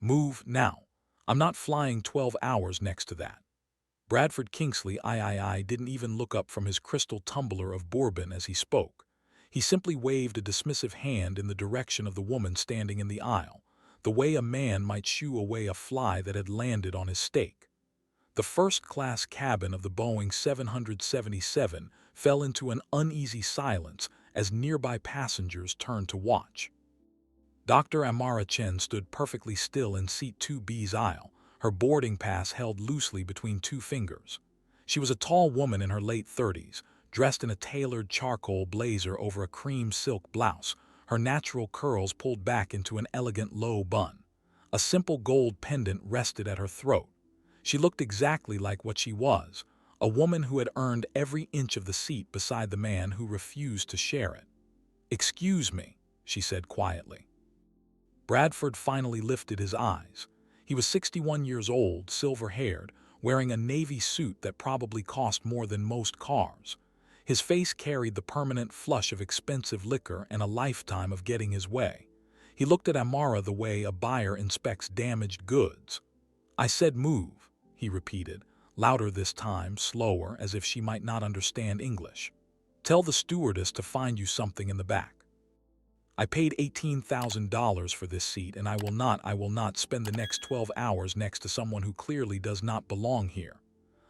Move now. I'm not flying 12 hours next to that. Bradford Kingsley III didn't even look up from his crystal tumbler of bourbon as he spoke. He simply waved a dismissive hand in the direction of the woman standing in the aisle, the way a man might shoo away a fly that had landed on his steak. The first-class cabin of the Boeing 777 fell into an uneasy silence as nearby passengers turned to watch. Dr. Amara Chen stood perfectly still in seat 2B's aisle, her boarding pass held loosely between two fingers. She was a tall woman in her late 30s, dressed in a tailored charcoal blazer over a cream silk blouse, her natural curls pulled back into an elegant low bun. A simple gold pendant rested at her throat. She looked exactly like what she was, a woman who had earned every inch of the seat beside the man who refused to share it. "Excuse me," she said quietly. Bradford finally lifted his eyes. He was 61 years old, silver-haired, wearing a navy suit that probably cost more than most cars. His face carried the permanent flush of expensive liquor and a lifetime of getting his way. He looked at Amara the way a buyer inspects damaged goods. "I said move," he repeated, louder this time, slower, as if she might not understand English. "Tell the stewardess to find you something in the back. I paid $18,000 for this seat, and I will not spend the next 12 hours next to someone who clearly does not belong here."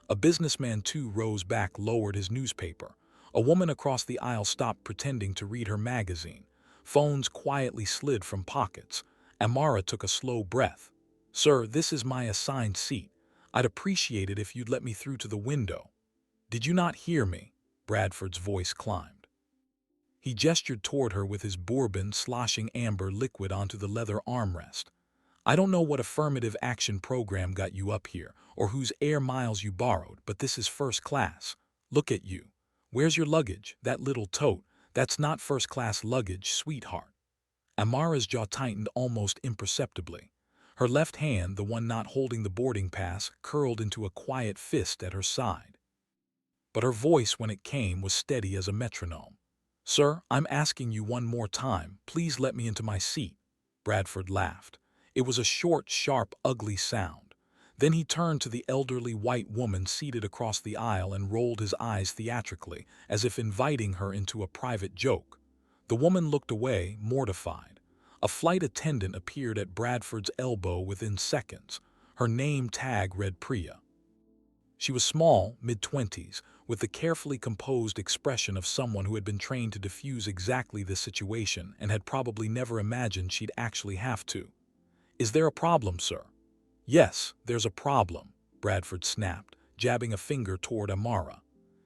A businessman too rose back, lowered his newspaper. A woman across the aisle stopped pretending to read her magazine. Phones quietly slid from pockets. Amara took a slow breath. "Sir, this is my assigned seat. I'd appreciate it if you'd let me through to the window." "Did you not hear me?" Bradford's voice climbed. He gestured toward her with his bourbon sloshing amber liquid onto the leather armrest. "I don't know what affirmative action program got you up here, or whose air miles you borrowed, but this is first class. Look at you. Where's your luggage? That little tote? That's not first-class luggage, sweetheart." Amara's jaw tightened almost imperceptibly. Her left hand, the one not holding the boarding pass, curled into a quiet fist at her side. But her voice, when it came, was steady as a metronome. "Sir, I'm asking you one more time. Please let me into my seat." Bradford laughed. It was a short, sharp, ugly sound. Then he turned to the elderly white woman seated across the aisle and rolled his eyes theatrically, as if inviting her into a private joke. The woman looked away, mortified. A flight attendant appeared at Bradford's elbow within seconds. Her name tag read Priya. She was small, mid-20s, with the carefully composed expression of someone who had been trained to diffuse exactly this situation and had probably never imagined she'd actually have to. "Is there a problem, sir?" "Yes, there's a problem," Bradford snapped, jabbing a finger toward Amara.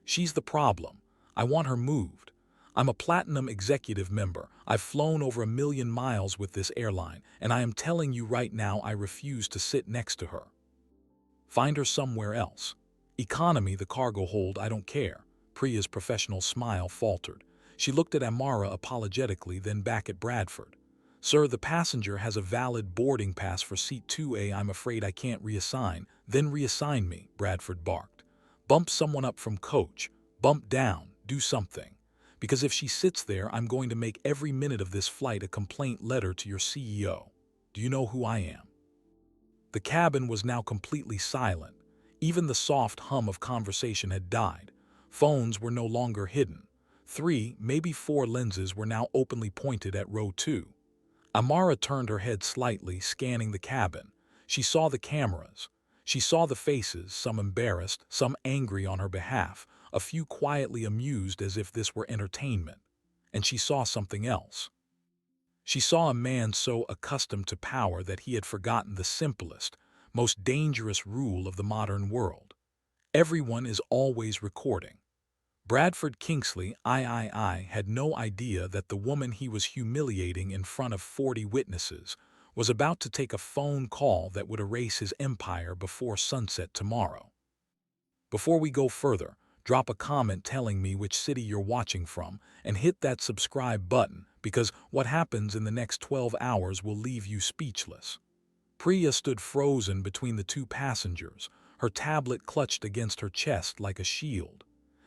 "She's the problem. I want her moved. I'm a platinum executive member. I've flown over 1,000,000 miles with this airline, and I am telling you right now I refuse to sit next to her. Find her somewhere else. Economy, the cargo hold, I don't care." Priya's professional smile faltered. She looked at Amara apologetically, then back at Bradford. "Sir, the passenger has a valid boarding pass for seat 2A. I'm afraid I can't reassign." "Then reassign me," Bradford barked. "Bump someone up from coach. Bump down. Do something. Because if she sits there, I'm going to make every minute of this flight a complaint letter to your CEO. Do you know who I am?" The cabin was now completely silent. Even the soft hum of conversation had died. Phones were no longer hidden. 3, maybe 4 lenses were now openly pointed at row 2. Amara turned her head slightly, scanning the cabin. She saw the cameras. She saw the faces, some embarrassed, some angry on her behalf, a few quietly amused as if this were entertainment. And she saw something else. She saw a man so accustomed to power that he had forgotten the simplest, most dangerous rule of the modern world. Everyone is always recording. Bradford Kingsley III had no idea that the woman he was humiliating in front of 40 witnesses was about to take a phone call that would erase his empire before sunset tomorrow. Before we go further, drop a comment telling me which city you're watching from and hit that subscribe button, because what happens in the next 12 hours will leave you speechless. Priya stood frozen between the two passengers, her tablet clutched against her chest like a shield.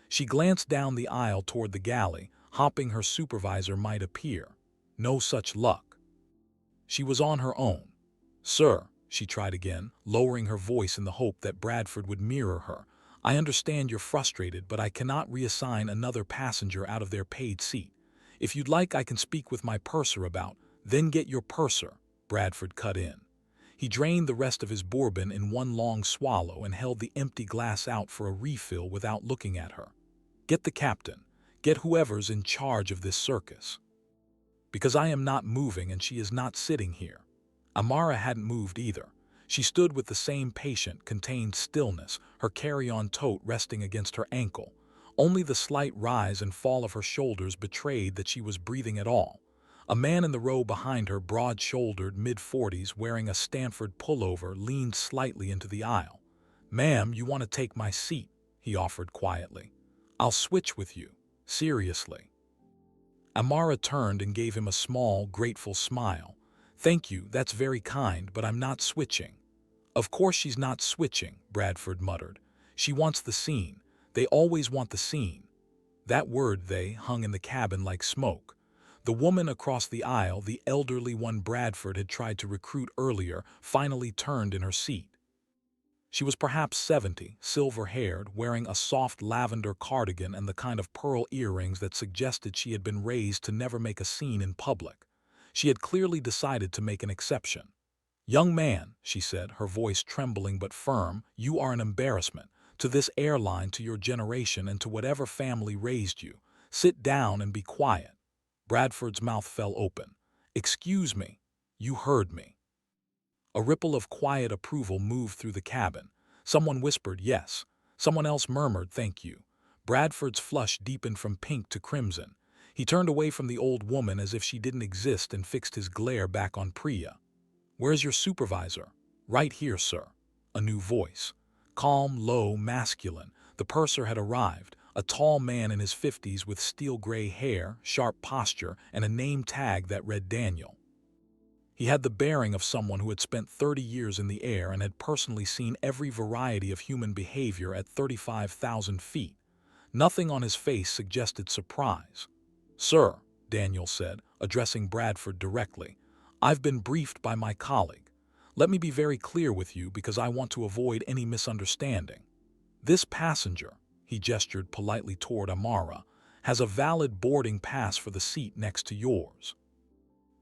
She glanced down the aisle toward the galley, hoping her supervisor might appear. No such luck. She was on her own. "Sir," she tried again, lowering her voice in the hope that Bradford would mirror her. I understand you're frustrated, but I cannot reassign another passenger out of their paid seat. If you'd like, I can speak with my purser about, then get your purser, Bradford cut in. He drained the rest of his bourbon in one long swallow and held the empty glass out for a refill without looking at her. Get the captain. Get whoever's in charge of this circus. Because I am not moving and she is not sitting here. Amara hadn't moved either. She stood with the same patient, contained stillness, her carry-on tote resting against her ankle. Only the slight rise and fall of her shoulders betrayed that she was breathing at all. A man in the row behind her, broad-shouldered, mid-40s, wearing a Stanford pullover, leaned slightly into the aisle. "Ma'am, you want to take my seat?" he offered quietly. "I'll switch with you. Seriously." Amara turned and gave him a small, grateful smile. "Thank you, that's very kind, but I'm not switching." "Of course she's not switching," Bradford muttered. "She wants the scene. They always want the scene." That word "they" hung in the cabin like smoke. The woman across the aisle, the elderly one Bradford had tried to recruit earlier, finally turned in her seat. She was perhaps 70, silver-haired, wearing a soft lavender cardigan and the kind of pearl earrings that suggested she had been raised to never make a scene in public. She had clearly decided to make an exception. "Young man," she said, her voice trembling but firm, "you are an embarrassment to this airline, to your generation, and to whatever family raised you. Sit down and be quiet." Bradford's mouth fell open. "Excuse me. You heard me." A ripple of quiet approval moved through the cabin. Someone whispered yes. Someone else murmured thank you. Bradford's flush deepened from pink to crimson. He turned away from the old woman as if she didn't exist and fixed his glare back on Priya. "Where's your supervisor?" "Right here, sir." A new voice. Calm, low, masculine. The purser had arrived, a tall man in his 50s with steel-gray hair, sharp posture, and a name tag that read Daniel. He had the bearing of someone who had spent 30 years in the air and had personally seen every variety of human behavior at 35,000 feet. Nothing on his face suggested surprise. "Sir," Daniel said, addressing Bradford directly, "I've been briefed by my colleague. Let me be very clear with you because I want to avoid any misunderstanding. This passenger," he gestured politely toward Amara, "has a valid boarding pass for the seat next to yours.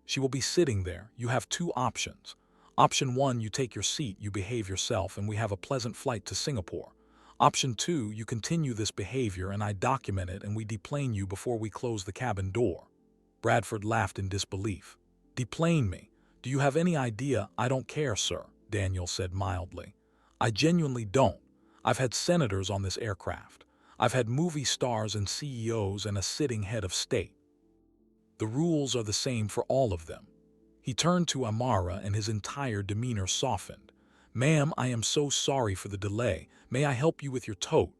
She will be sitting there. You have two options. Option 1, you take your seat, you behave yourself, and we have a pleasant flight to Singapore. Option 2, you continue this behavior and I document it and we deplane you before we close the cabin door." Bradford laughed in disbelief. "Deplane me? Do you have any idea?" "I don't care, sir," Daniel said mildly. "I genuinely don't. I've had senators on this aircraft. I've had movie stars and CEOs and a sitting head of state. The rules are the same for all of them." He turned to Amara and his entire demeanor softened. "Ma'am, I am so sorry for the delay. May I help you with your tote?"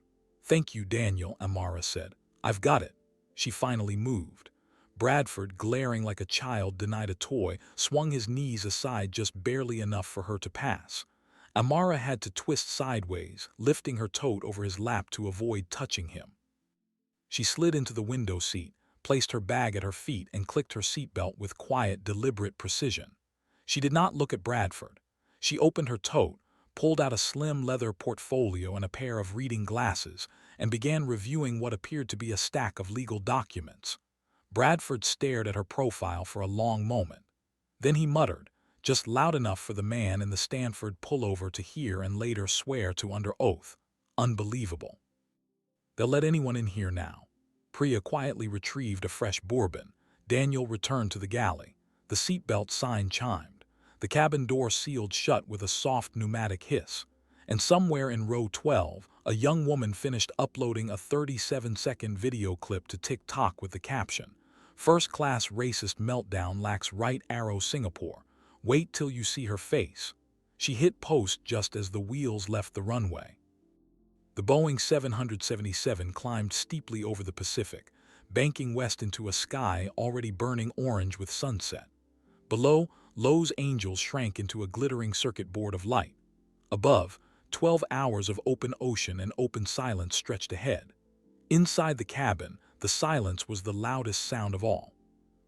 "Thank you, Daniel," Amara said. "I've got it." She finally moved. Bradford, glaring like a child denied a toy, swung his knees aside just barely enough for her to pass. Amara had to twist sideways, lifting her tote over his lap to avoid touching him. She slid into the window seat, placed her bag at her feet, and clicked her seatbelt with quiet, deliberate precision. She did not look at Bradford. She opened her tote, pulled out a slim leather portfolio and a pair of reading glasses, and began reviewing what appeared to be a stack of legal documents. Bradford stared at her profile for a long moment. Then he muttered, just loud enough for the man in the Stanford pullover to hear and later swear to under oath, "Unbelievable. They'll let anyone in here now." Priya quietly retrieved a fresh bourbon. Daniel returned to the galley. The seatbelt sign chimed. The cabin door sealed shut with a soft pneumatic hiss. And somewhere in row 12, a young woman finished uploading a 37-second video clip to TikTok with the caption, "First-class racist meltdown lacks right arrow Singapore. Wait till you see her face." She hit post just as the wheels left the runway. The Boeing 777 climbed steeply over the Pacific, banking west into a sky already burning orange with sunset. Below, Los Angeles shrank into a glittering circuit board of light. Above, 12 hours of open ocean and open silence stretched ahead. Inside the cabin, the silence was the loudest sound of all.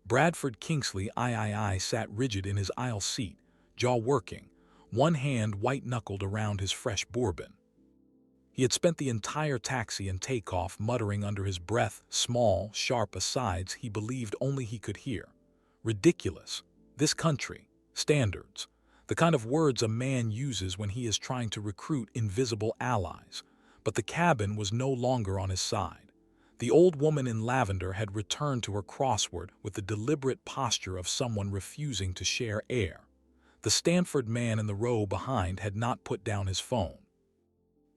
Bradford Kingsley III sat rigid in his aisle seat, jaw working, one hand white-knuckled around his fresh bourbon. He had spent the entire taxi and takeoff muttering under his breath small, sharp asides he believed only he could hear. Ridiculous. This country. Standards. The kind of words a man uses when he is trying to recruit invisible allies. But the cabin was no longer on his side. The old woman in lavender had returned to her crossword with the deliberate posture of someone refusing to share air. The Stanford man in the row behind had not put down his phone.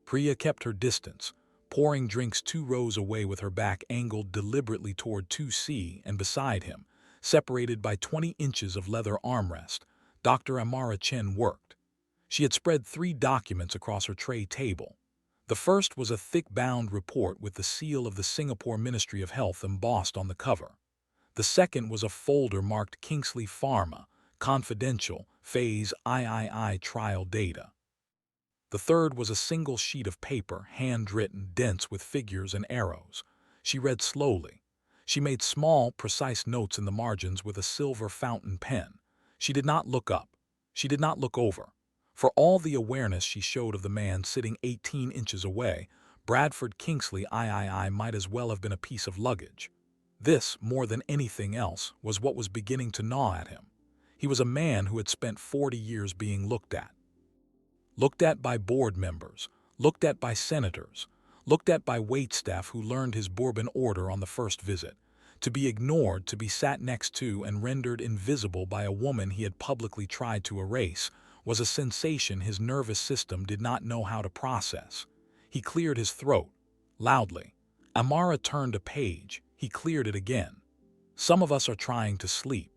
Priya kept her distance, pouring drinks 2 rows away with her back angled deliberately toward 2C, and beside him, separated by 20 inches of leather armrest, Dr. Amara Chen worked. She had spread 3 documents across her tray table. The first was a thick-bound report with the seal of the Singapore Ministry of Health embossed on the cover. The second was a folder marked Kingsley Pharma, Confidential, Phase III Trial Data. The third was a single sheet of paper, handwritten, dense with figures and arrows. She read slowly. She made small, precise notes in the margins with a silver fountain pen. She did not look up. She did not look over. For all the awareness she showed of the man sitting 18 inches away, Bradford Kingsley III might as well have been a piece of luggage. This, more than anything else, was what was beginning to gnaw at him. He was a man who had spent 40 years being looked at. Looked at by board members, looked at by senators, looked at by waitstaff who learned his bourbon order on the first visit, to be ignored, to be sat next to and rendered invisible by a woman he had publicly tried to erase, was a sensation his nervous system did not know how to process. He cleared his throat, loudly. Amara turned a page. He cleared it again. Some of us are trying to sleep.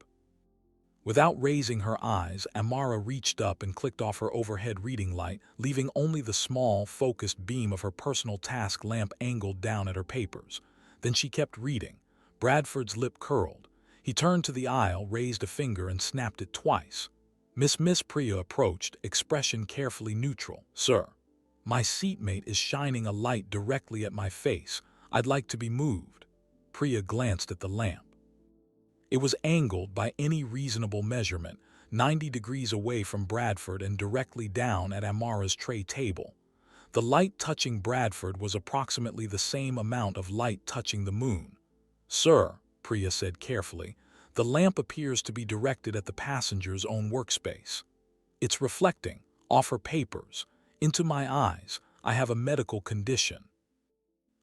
Without raising her eyes, Amara reached up and clicked off her overhead reading light, leaving only the small, focused beam of her personal task lamp angled down at her papers. Then she kept reading. Bradford's lip curled. He turned to the aisle, raised a finger, and snapped it twice. Miss Priya approached, expression carefully neutral. "Sir, my seatmate is shining a light directly at my face. I'd like to be moved." Priya glanced at the lamp. It was angled by any reasonable measurement, 90 degrees away from Bradford and directly down at Amara's tray table. The light touching Bradford was approximately the same amount of light touching the moon. "Sir," Priya said carefully, "the lamp appears to be directed at the passenger's own workspace. It's reflecting, off her papers, into my eyes. I have a medical condition."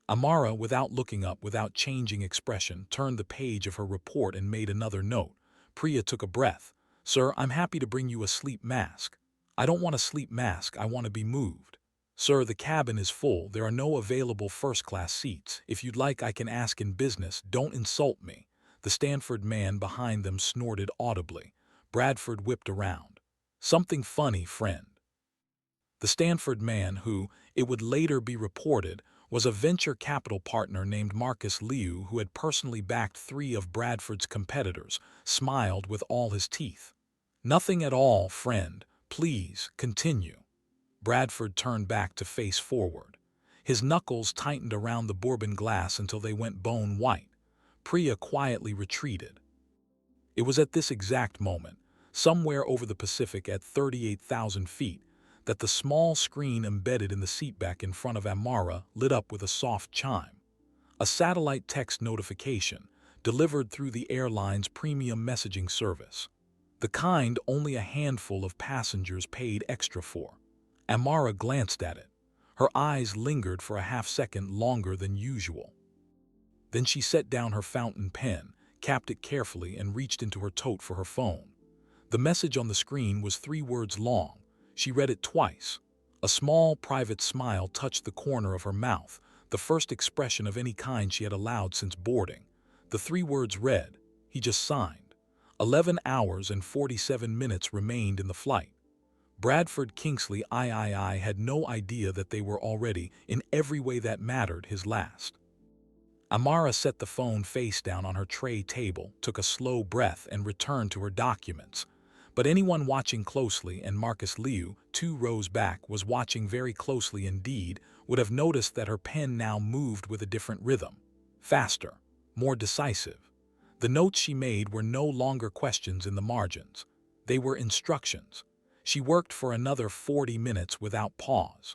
Amara, without looking up, without changing expression, turned the page of her report and made another note. Priya took a breath. "Sir, I'm happy to bring you a sleep mask." "I don't want a sleep mask. I want to be moved." "Sir, the cabin is full. There are no available first-class seats. If you'd like, I can ask in business." "Don't insult me." The Stanford man behind them snorted audibly. Bradford whipped around. "Something funny, friend." The Stanford man, who, it would later be reported, was a venture capital partner named Marcus Liu who had personally backed 3 of Bradford's competitors, smiled with all his teeth. "Nothing at all, friend. Please, continue." Bradford turned back to face forward. His knuckles tightened around the bourbon glass until they went bone white. Priya quietly retreated. It was at this exact moment, somewhere over the Pacific at 38,000 feet, that the small screen embedded in the seatback in front of Amara lit up with a soft chime. A satellite text notification, delivered through the airline's premium messaging service. The kind only a handful of passengers paid extra for. Amara glanced at it. Her eyes lingered for a half-second longer than usual. Then she set down her fountain pen, capped it carefully, and reached into her tote for her phone. The message on the screen was 3 words long. She read it twice. A small, private smile touched the corner of her mouth, the first expression of any kind she had allowed since boarding. The 3 words read, "He just signed." 11 hours and 47 minutes remained in the flight. Bradford Kingsley III had no idea that they were already, in every way that mattered, his last. Amara set the phone face down on her tray table, took a slow breath, and returned to her documents. But anyone watching closely, and Marcus Liu, 2 rows back, was watching very closely indeed, would have noticed that her pen now moved with a different rhythm. Faster, more decisive. The notes she made were no longer questions in the margins. They were instructions. She worked for another 40 minutes without pause.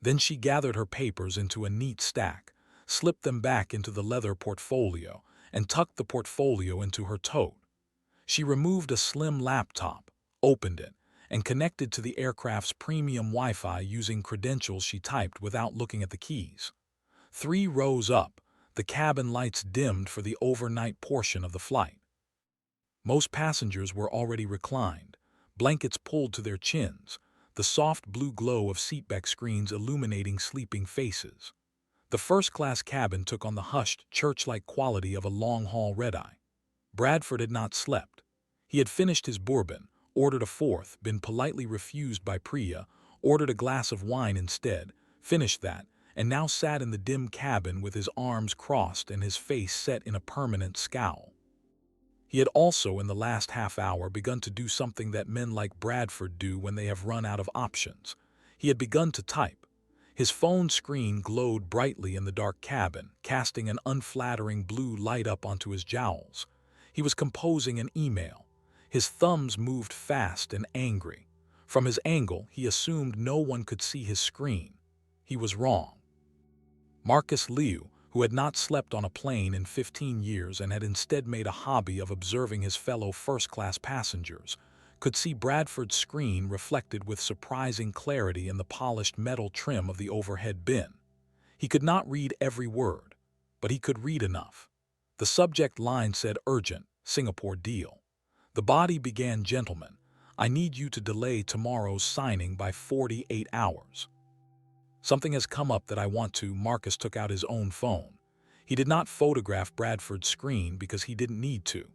Then she gathered her papers into a neat stack, slipped them back into the leather portfolio, and tucked the portfolio into her tote. She removed a slim laptop, opened it, and connected to the aircraft's premium Wi-Fi using credentials she typed without looking at the keys. 3 rows up, the cabin lights dimmed for the overnight portion of the flight. Most passengers were already reclined, blankets pulled to their chins, the soft blue glow of seatback screens illuminating sleeping faces. The first-class cabin took on the hushed, church-like quality of a long-haul red-eye. Bradford had not slept. He had finished his bourbon, ordered a fourth, been politely refused by Priya, ordered a glass of wine instead, finished that, and now sat in the dim cabin with his arms crossed and his face set in a permanent scowl. He had also, in the last half hour, begun to do something that men like Bradford do when they have run out of options. He had begun to type. His phone screen glowed brightly in the dark cabin, casting an unflattering blue light up onto his jowls. He was composing an email. His thumbs moved fast and angry. From his angle, he assumed no one could see his screen. He was wrong. Marcus Liu, who had not slept on a plane in 15 years and had instead made a hobby of observing his fellow first-class passengers, could see Bradford's screen reflected with surprising clarity in the polished metal trim of the overhead bin. He could not read every word, but he could read enough. The subject line said urgent, Singapore deal. The body began, gentlemen, I need you to delay tomorrow's signing by 48 hours. Something has come up that I want to. Marcus took out his own phone. He did not photograph Bradford's screen because he didn't need to.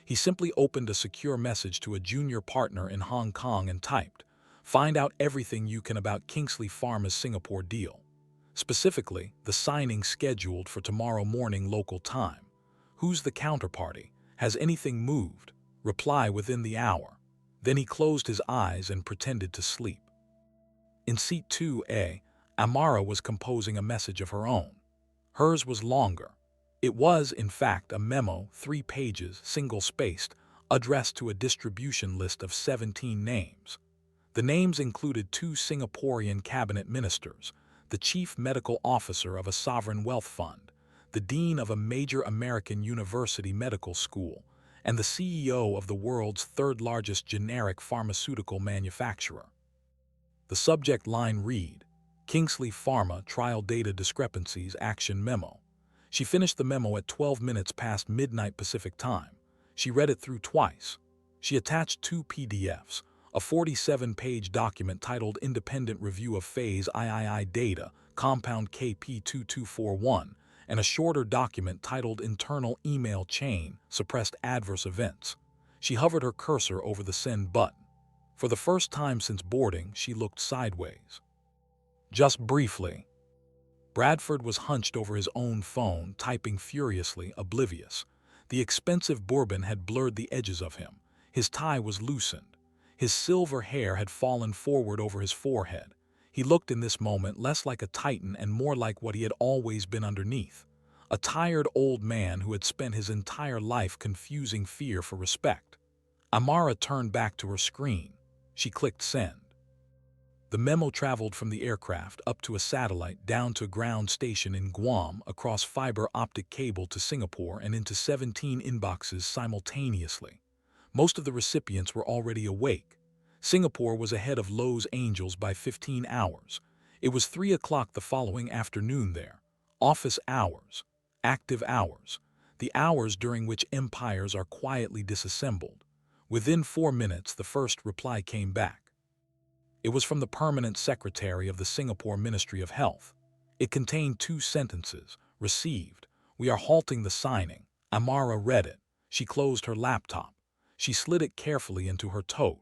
He simply opened a secure message to a junior partner in Hong Kong and typed, find out everything you can about Kingsley Pharma's Singapore deal. Specifically, the signing scheduled for tomorrow morning local time. Who's the counterparty? Has anything moved? Reply within the hour. Then he closed his eyes and pretended to sleep. In seat 2A, Amara was composing a message of her own. Hers was longer. It was, in fact, a memo, 3 pages, single-spaced, addressed to a distribution list of 17 names. The names included 2 Singaporean cabinet ministers, the chief medical officer of a sovereign wealth fund, the dean of a major American university medical school, and the CEO of the world's third-largest generic pharmaceutical manufacturer. The subject line read, Kingsley Pharma Trial Data Discrepancies Action Memo. She finished the memo at 12 minutes past midnight Pacific time. She read it through twice. She attached 2 PDFs, a 47-page document titled Independent Review of Phase III Data, Compound KP2241, and a shorter document titled Internal Email Chain, Suppressed Adverse Events. She hovered her cursor over the send button. For the first time since boarding, she looked sideways. Just briefly. Bradford was hunched over his own phone, typing furiously, oblivious. The expensive bourbon had blurred the edges of him. His tie was loosened. His silver hair had fallen forward over his forehead. He looked in this moment less like a titan and more like what he had always been underneath. A tired old man who had spent his entire life confusing fear for respect. Amara turned back to her screen. She clicked send. The memo traveled from the aircraft up to a satellite, down to a ground station in Guam, across fiber optic cable to Singapore, and into 17 inboxes simultaneously. Most of the recipients were already awake. Singapore was ahead of Los Angeles by 15 hours. It was 3 o'clock the following afternoon there. Office hours. Active hours. The hours during which empires are quietly disassembled. Within 4 minutes, the first reply came back. It was from the permanent secretary of the Singapore Ministry of Health. It contained 2 sentences. Received. We are halting the signing. Amara read it. She closed her laptop. She slid it carefully into her tote.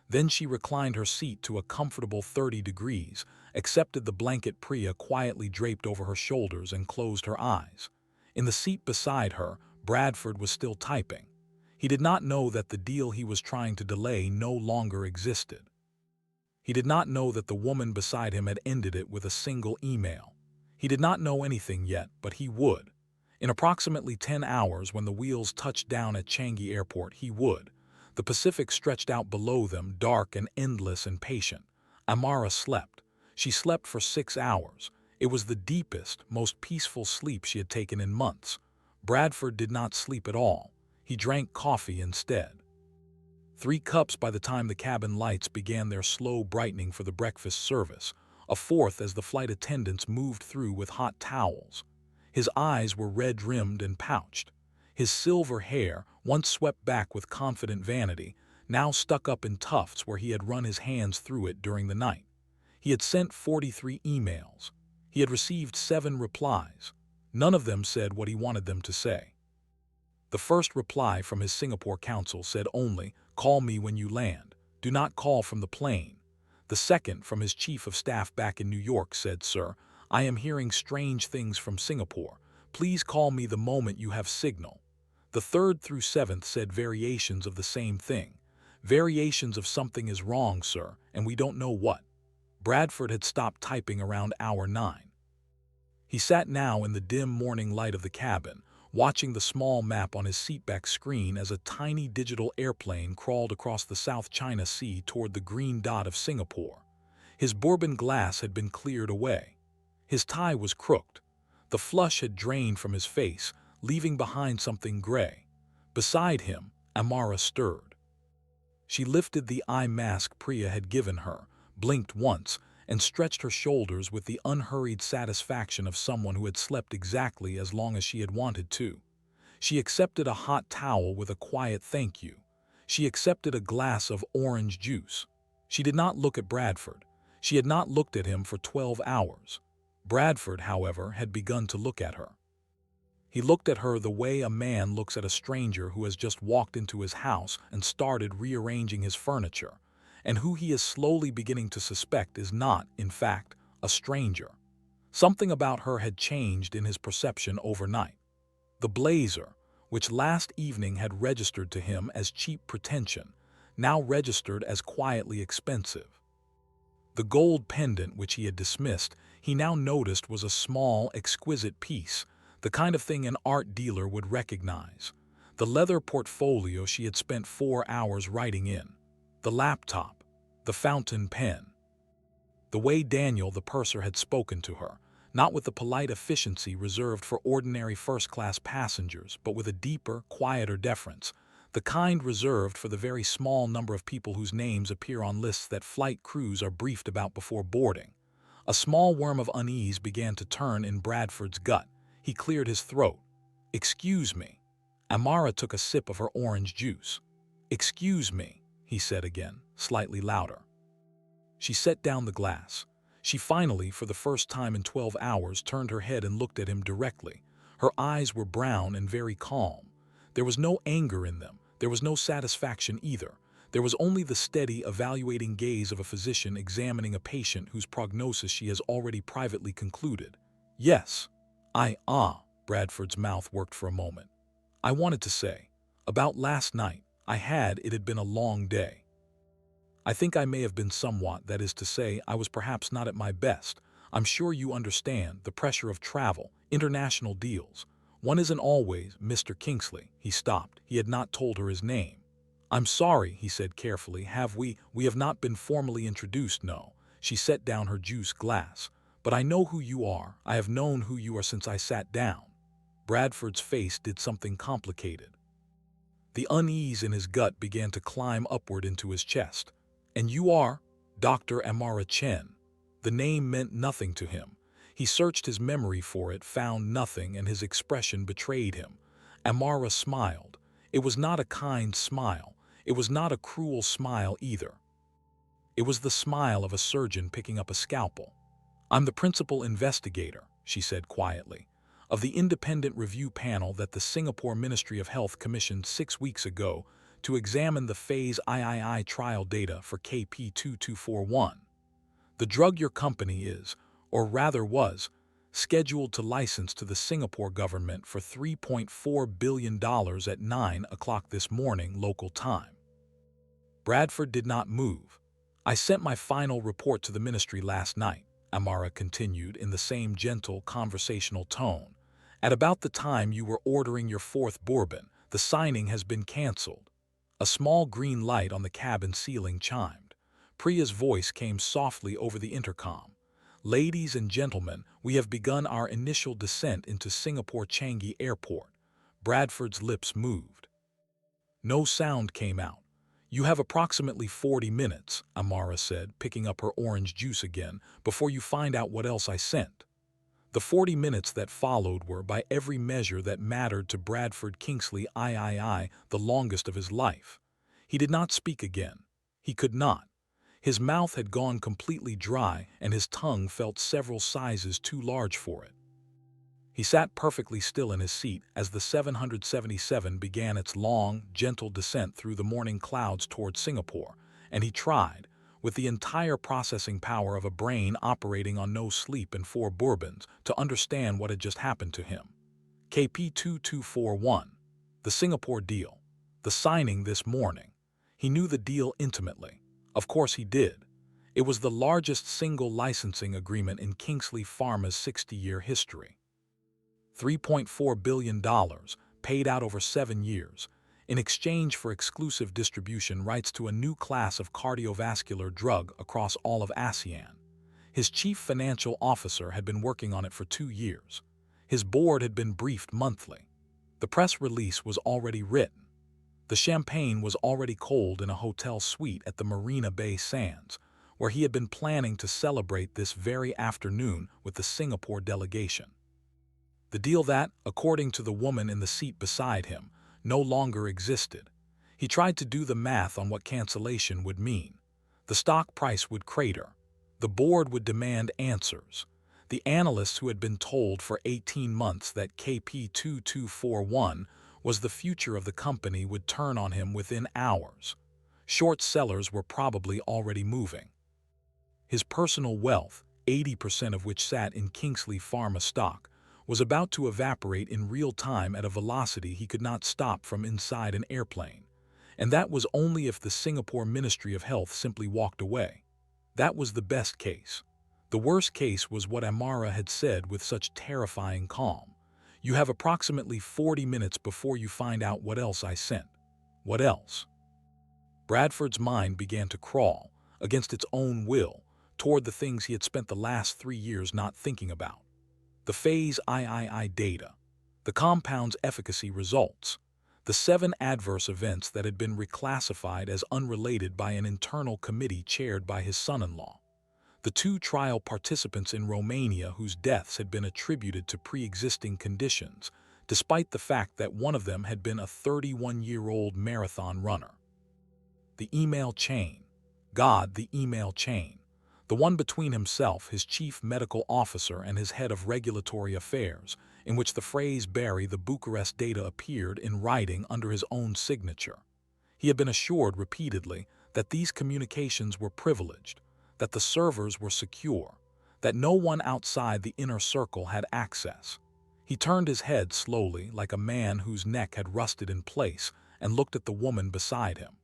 Then she reclined her seat to a comfortable 30 degrees, accepted the blanket Priya quietly draped over her shoulders, and closed her eyes. In the seat beside her, Bradford was still typing. He did not know that the deal he was trying to delay no longer existed. He did not know that the woman beside him had ended it with a single email. He did not know anything yet, but he would. In approximately 10 hours, when the wheels touched down at Changi Airport, he would. The Pacific stretched out below them, dark and endless and patient. Amara slept. She slept for 6 hours. It was the deepest, most peaceful sleep she had taken in months. Bradford did not sleep at all. He drank coffee instead. 3 cups by the time the cabin lights began their slow brightening for the breakfast service, a 4th as the flight attendants moved through with hot towels. His eyes were red-rimmed and pouched. His silver hair, once swept back with confident vanity, now stuck up in tufts where he had run his hands through it during the night. He had sent 43 emails. He had received 7 replies. None of them said what he wanted them to say. The first reply from his Singapore counsel said only, "Call me when you land. Do not call from the plane." The second from his chief of staff back in New York said, "Sir, I am hearing strange things from Singapore. Please call me the moment you have signal." The third through 7th said variations of the same thing. "Variations of something is wrong, sir, and we don't know what." Bradford had stopped typing around hour 9. He sat now in the dim morning light of the cabin, watching the small map on his seatback screen as a tiny digital airplane crawled across the South China Sea toward the green dot of Singapore. His bourbon glass had been cleared away. His tie was crooked. The flush had drained from his face, leaving behind something gray. Beside him, Amara stirred. She lifted the eye mask Priya had given her, blinked once, and stretched her shoulders with the unhurried satisfaction of someone who had slept exactly as long as she had wanted to. She accepted a hot towel with a quiet thank you. She accepted a glass of orange juice. She did not look at Bradford. She had not looked at him for 12 hours. Bradford, however, had begun to look at her. He looked at her the way a man looks at a stranger who has just walked into his house and started rearranging his furniture, and who he is slowly beginning to suspect is not, in fact, a stranger. Something about her had changed in his perception overnight. The blazer, which last evening had registered to him as cheap pretension, now registered as quietly expensive. The gold pendant which he had dismissed, he now noticed was a small, exquisite piece, the kind of thing an art dealer would recognize. The leather portfolio she had spent 4 hours writing in. The laptop. The fountain pen. The way Daniel, the purser, had spoken to her, not with the polite efficiency reserved for ordinary first-class passengers, but with a deeper, quieter deference, the kind reserved for the very small number of people whose names appear on lists that flight crews are briefed about before boarding. A small worm of unease began to turn in Bradford's gut. He cleared his throat. "Excuse me." Amara took a sip of her orange juice. "Excuse me," he said again, slightly louder. She set down the glass. She finally, for the first time in 12 hours, turned her head and looked at him directly. Her eyes were brown and very calm. There was no anger in them. There was no satisfaction either. There was only the steady, evaluating gaze of a physician examining a patient whose prognosis she has already privately concluded. "Yes. Bradford's mouth worked for a moment. "I wanted to say, about last night, it had been a long day. I think I may have been somewhat, that is to say, I was perhaps not at my best. I'm sure you understand, the pressure of travel, international deals. One isn't always Mr. Kingsley." He stopped. He had not told her his name. "I'm sorry," he said carefully. We have not been formally introduced, no." She set down her juice glass. "But I know who you are. I have known who you are since I sat down." Bradford's face did something complicated. The unease in his gut began to climb upward into his chest. "And you are Dr. Amara Chen." The name meant nothing to him. He searched his memory for it, found nothing, and his expression betrayed him. Amara smiled. It was not a kind smile. It was not a cruel smile either. It was the smile of a surgeon picking up a scalpel. "I'm the principal investigator," she said quietly, "of the independent review panel that the Singapore Ministry of Health commissioned 6 weeks ago to examine the phase III trial data for KP2241. The drug your company is, or rather was, scheduled to license to the Singapore government for $3.4 billion at 9 o'clock this morning local time." Bradford did not move. "I sent my final report to the ministry last night," Amara continued in the same gentle, conversational tone. "At about the time you were ordering your 4th bourbon, the signing has been cancelled." A small green light on the cabin ceiling chimed. Priya's voice came softly over the intercom. "Ladies and gentlemen, we have begun our initial descent into Singapore Changi Airport." Bradford's lips moved. No sound came out. "You have approximately 40 minutes, Amara said, picking up her orange juice again, "before you find out what else I sent." The 40 minutes that followed were, by every measure that mattered to Bradford Kingsley III, the longest of his life. He did not speak again. He could not. His mouth had gone completely dry, and his tongue felt several sizes too large for it. He sat perfectly still in his seat as the 777 began its long, gentle descent through the morning clouds toward Singapore, and he tried, with the entire processing power of a brain operating on no sleep and 4 bourbons, to understand what had just happened to him. KP2241. The Singapore deal. The signing this morning. He knew the deal intimately. Of course he did. It was the largest single licensing agreement in Kingsley Pharma's 60-year history. $3.4 billion, paid out over 7 years, in exchange for exclusive distribution rights to a new class of cardiovascular drug across all of ASEAN. His chief financial officer had been working on it for 2 years. His board had been briefed monthly. The press release was already written. The champagne was already cold in a hotel suite at the Marina Bay Sands, where he had been planning to celebrate this very afternoon with the Singapore delegation. The deal that, according to the woman in the seat beside him, no longer existed. He tried to do the math on what cancellation would mean. The stock price would crater. The board would demand answers. The analysts who had been told for 18 months that KP2241 was the future of the company would turn on him within hours. Short sellers were probably already moving. His personal wealth, 80% of which sat in Kingsley Pharma stock, was about to evaporate in real time at a velocity he could not stop from inside an airplane. And that was only if the Singapore Ministry of Health simply walked away. That was the best case. The worst case was what Amara had said with such terrifying calm. "You have approximately 40 minutes before you find out what else I sent." What else? Bradford's mind began to crawl, against its own will, toward the things he had spent the last 3 years not thinking about. The phase III data, the compound's efficacy results, the 7 adverse events that had been reclassified as unrelated by an internal committee chaired by his son-in-law, the 2 trial participants in Romania whose deaths had been attributed to pre-existing conditions, despite the fact that one of them had been a 31-year-old marathon runner. The email chain. God, the email chain. The one between himself, his chief medical officer, and his head of regulatory affairs, in which the phrase "Barry the Bucharest data" appeared in writing under his own signature. He had been assured repeatedly that these communications were privileged, that the servers were secure, that no one outside the inner circle had access. He turned his head slowly, like a man whose neck had rusted in place, and looked at the woman beside him.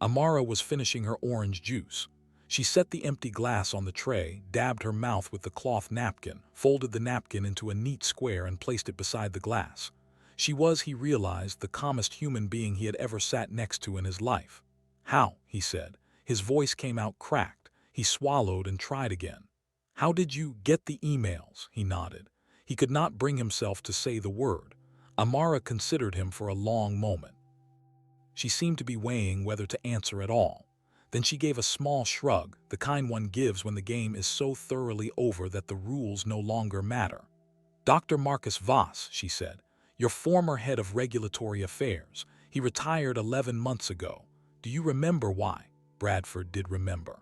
Amara was finishing her orange juice. She set the empty glass on the tray, dabbed her mouth with the cloth napkin, folded the napkin into a neat square and placed it beside the glass. She was, he realized, the calmest human being he had ever sat next to in his life. "How?" he said. His voice came out cracked. He swallowed and tried again. "How did you get the emails?" He nodded. He could not bring himself to say the word. Amara considered him for a long moment. She seemed to be weighing whether to answer at all. Then she gave a small shrug, the kind one gives when the game is so thoroughly over that the rules no longer matter. "Dr. Marcus Voss," she said, "your former head of regulatory affairs. He retired 11 months ago. Do you remember why?" Bradford did remember.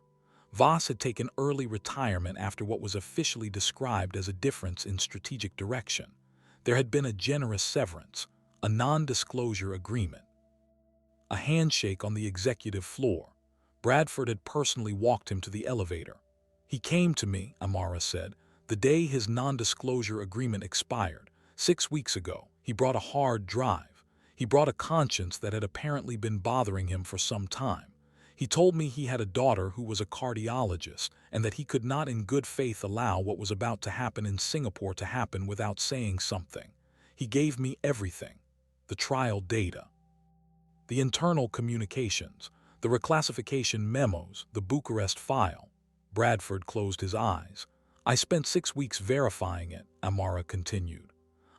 Voss had taken early retirement after what was officially described as a difference in strategic direction. There had been a generous severance, a non-disclosure agreement, a handshake on the executive floor. Bradford had personally walked him to the elevator. "He came to me," Amara said, "the day his non-disclosure agreement expired, 6 weeks ago. He brought a hard drive. He brought a conscience that had apparently been bothering him for some time. He told me he had a daughter who was a cardiologist and that he could not in good faith allow what was about to happen in Singapore to happen without saying something. He gave me everything. The trial data." The internal communications, the reclassification memos, the Bucharest file. Bradford closed his eyes. I spent 6 weeks verifying it, Amara continued.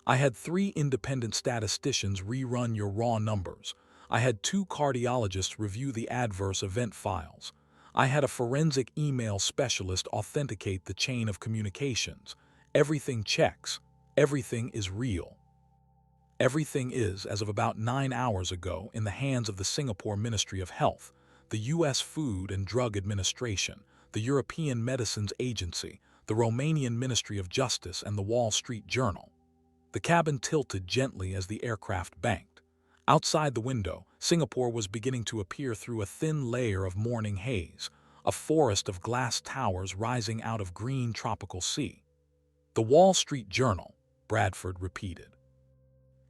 I had 3 independent statisticians rerun your raw numbers. I had 2 cardiologists review the adverse event files. I had a forensic email specialist authenticate the chain of communications. Everything checks. Everything is real. Everything is, as of about 9 hours ago, in the hands of the Singapore Ministry of Health, the U.S. Food and Drug Administration, the European Medicines Agency, the Romanian Ministry of Justice, and the Wall Street Journal. The cabin tilted gently as the aircraft banked. Outside the window, Singapore was beginning to appear through a thin layer of morning haze, a forest of glass towers rising out of green tropical sea. The Wall Street Journal, Bradford repeated.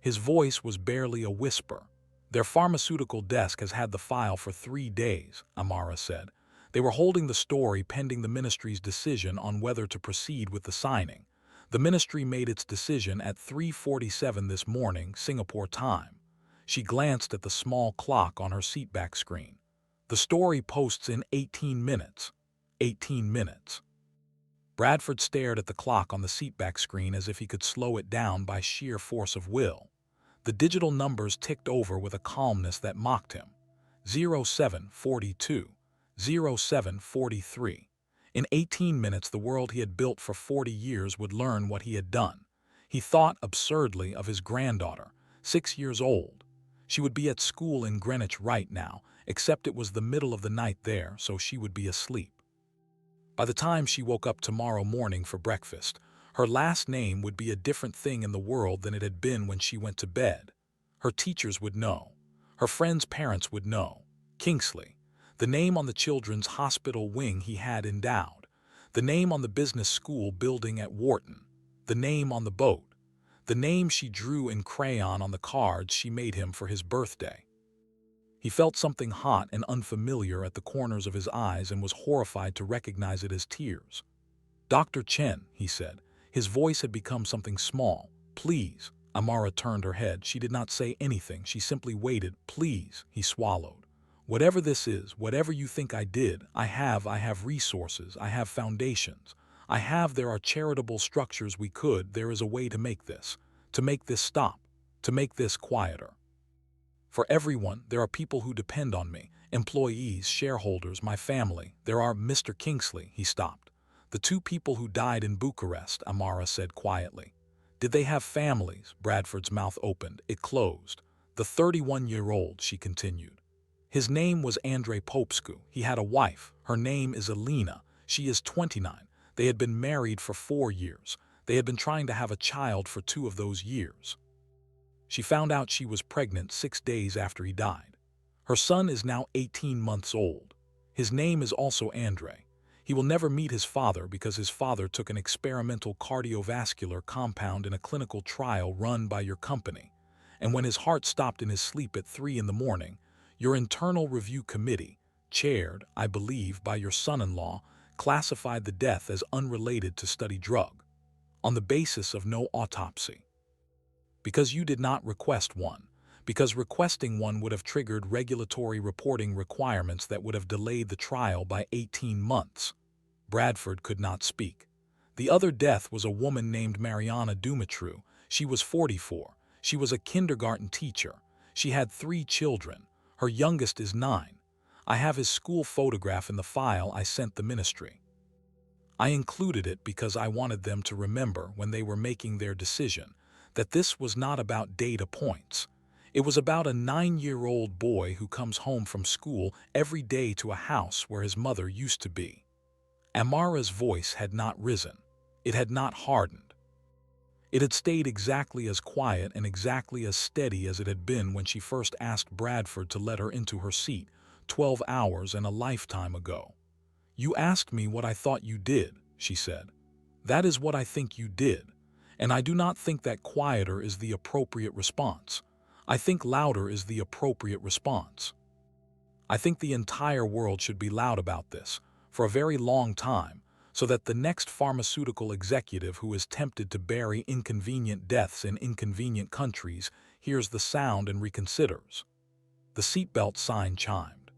His voice was barely a whisper. Their pharmaceutical desk has had the file for 3 days, Amara said. They were holding the story pending the ministry's decision on whether to proceed with the signing. The ministry made its decision at 3:47 this morning, Singapore time. She glanced at the small clock on her seatback screen. The story posts in 18 minutes. 18 minutes. Bradford stared at the clock on the seatback screen as if he could slow it down by sheer force of will. The digital numbers ticked over with a calmness that mocked him. 0742, 0743. In 18 minutes, the world he had built for 40 years would learn what he had done. He thought absurdly of his granddaughter, 6 years old. She would be at school in Greenwich right now, except it was the middle of the night there, so she would be asleep. By the time she woke up tomorrow morning for breakfast, her last name would be a different thing in the world than it had been when she went to bed. Her teachers would know. Her friends' parents would know. Kingsley. The name on the children's hospital wing he had endowed. The name on the business school building at Wharton. The name on the boat. The name she drew in crayon on the cards she made him for his birthday. He felt something hot and unfamiliar at the corners of his eyes and was horrified to recognize it as tears. "Dr. Chen," he said. His voice had become something small. "Please." Amara turned her head. She did not say anything. She simply waited. "Please," he swallowed. "Whatever this is, whatever you think I did, I have resources, I have foundations. There are charitable structures there is a way to make this stop, to make this quieter. For everyone, there are people who depend on me, employees, shareholders, my family. There are Mr. Kingsley," he stopped. "The 2 people who died in Bucharest," Amara said quietly. "Did they have families?" Bradford's mouth opened. It closed. "The 31-year-old," she continued. "His name was Andrei Popescu. He had a wife. Her name is Elena. She is 29. They had been married for 4 years. They had been trying to have a child for 2 of those years. She found out she was pregnant 6 days after he died. Her son is now 18 months old. His name is also Andrei. He will never meet his father because his father took an experimental cardiovascular compound in a clinical trial run by your company. And when his heart stopped in his sleep at 3 in the morning, your internal review committee, chaired, I believe, by your son-in-law, classified the death as unrelated to study drug, on the basis of no autopsy. Because you did not request one, because requesting one would have triggered regulatory reporting requirements that would have delayed the trial by 18 months. Bradford could not speak. The other death was a woman named Mariana Dumitru. She was 44. She was a kindergarten teacher. She had 3 children. Her youngest is 9. I have his school photograph in the file I sent the ministry. I included it because I wanted them to remember when they were making their decision that this was not about data points. It was about a 9-year-old boy who comes home from school every day to a house where his mother used to be." Amara's voice had not risen. It had not hardened. It had stayed exactly as quiet and exactly as steady as it had been when she first asked Bradford to let her into her seat 12 hours and a lifetime ago. "You asked me what I thought you did," she said. "That is what I think you did. And I do not think that quieter is the appropriate response. I think louder is the appropriate response. I think the entire world should be loud about this, for a very long time, so that the next pharmaceutical executive who is tempted to bury inconvenient deaths in inconvenient countries hears the sound and reconsiders." The seatbelt sign chimed.